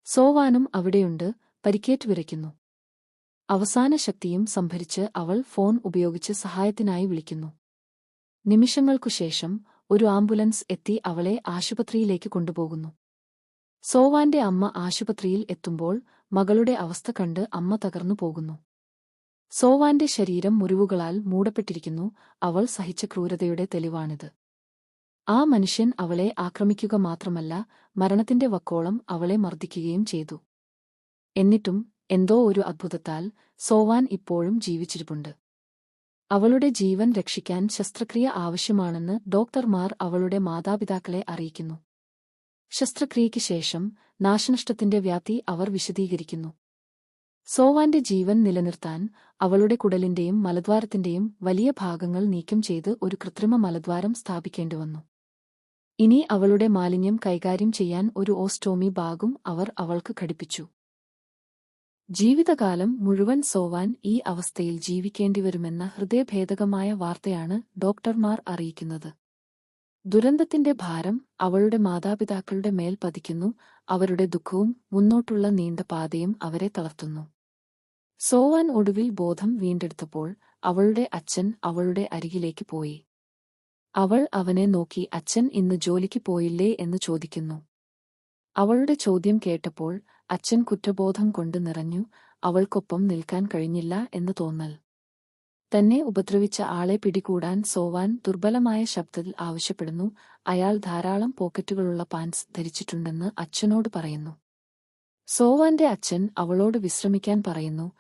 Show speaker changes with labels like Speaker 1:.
Speaker 1: സോവാനും അവിടെയുണ്ട്, പരിക്കേറ്റ് വിറയ്ക്കുന്നു. അവസാന ശക്തിയും സംഭരിച്ച് അവൾ ഫോൺ ഉപയോഗിച്ച് സഹായത്തിനായി വിളിക്കുന്നു. നിമിഷങ്ങൾക്കുശേഷം ഒരു ആംബുലൻസ് എത്തി അവളെ ആശുപത്രിയിലേക്ക് കൊണ്ടുപോകുന്നു. സോവാന്റെ അമ്മ ആശുപത്രിയിൽ എത്തുമ്പോൾ മകളുടെ അവസ്ഥ കണ്ട് അമ്മ തകർന്നു പോകുന്നു. സോവാന്റെ ശരീരം മുറിവുകളാൽ മൂടപ്പെട്ടിരിക്കുന്നു. അവൾ സഹിച്ച ക്രൂരതയുടെ തെളിവാണിത്. ആ മനുഷ്യൻ അവളെ ആക്രമിക്കുക മാത്രമല്ല, മരണത്തിന്റെ വക്കോളം അവളെ മർദ്ദിക്കുകയും ചെയ്തു. എന്നിട്ടും എന്തോ ഒരു അത്ഭുതത്താൽ സോവാൻ ഇപ്പോഴും ജീവിച്ചിരിപ്പുണ്ട്. അവളുടെ ജീവൻ രക്ഷിക്കാൻ ശസ്ത്രക്രിയ ആവശ്യമാണെന്ന് ഡോക്ടർമാർ അവളുടെ മാതാപിതാക്കളെ അറിയിക്കുന്നു. ശസ്ത്രക്രിയയ്ക്ക് ശേഷം നാശനഷ്ടത്തിന്റെ വ്യാപ്തി അവർ വിശദീകരിക്കുന്നു. സോവാന്റെ ജീവൻ നിലനിർത്താൻ അവളുടെ കുടലിന്റെയും മലദ്വാരത്തിന്റെയും വലിയ ഭാഗങ്ങൾ നീക്കം ചെയ്ത് ഒരു കൃത്രിമ മലദ്വാരം സ്ഥാപിക്കേണ്ടിവന്നു. ഇനി അവളുടെ മാലിന്യം കൈകാര്യം ചെയ്യാൻ ഒരു ഓസ്റ്റോമി ബാഗും അവർ അവൾക്ക് ഘടിപ്പിച്ചു. ജീവിതകാലം മുഴുവൻ സോവാൻ ഈ അവസ്ഥയിൽ ജീവിക്കേണ്ടിവരുമെന്ന ഹൃദയഭേദകമായ വാർത്തയാണ് ഡോക്ടർമാർ അറിയിക്കുന്നത്. ദുരന്തത്തിന്റെ ഭാരം അവളുടെ മാതാപിതാക്കളുടെ മേൽ പതിക്കുന്നു. അവരുടെ ദുഃഖവും മുന്നോട്ടുള്ള നീണ്ട പാതയും അവരെ തളർത്തുന്നു. സോവാൻ ഒടുവിൽ ബോധം വീണ്ടെടുത്തപ്പോൾ അവളുടെ അച്ഛൻ അവളുടെ അരികിലേക്ക് പോയി. അവൾ അവനെ നോക്കി അച്ഛൻ ഇന്ന് ജോലിക്ക് പോയില്ലേ എന്ന് ചോദിക്കുന്നു. അവളുടെ ചോദ്യം കേട്ടപ്പോൾ അച്ഛൻ കുറ്റബോധം കൊണ്ട് നിറഞ്ഞു. അവൾക്കൊപ്പം നിൽക്കാൻ കഴിഞ്ഞില്ല എന്ന് തോന്നൽ. തന്നെ ഉപദ്രവിച്ച ആളെ പിടികൂടാൻ സോവാൻ ദുർബലമായ ശബ്ദത്തിൽ ആവശ്യപ്പെടുന്നു. അയാൾ ധാരാളം പോക്കറ്റുകളുള്ള പാൻസ് ധരിച്ചിട്ടുണ്ടെന്ന് അച്ഛനോട് പറയുന്നു. സോവാന്റെ അച്ഛൻ അവളോട് വിശ്രമിക്കാൻ പറയുന്നു.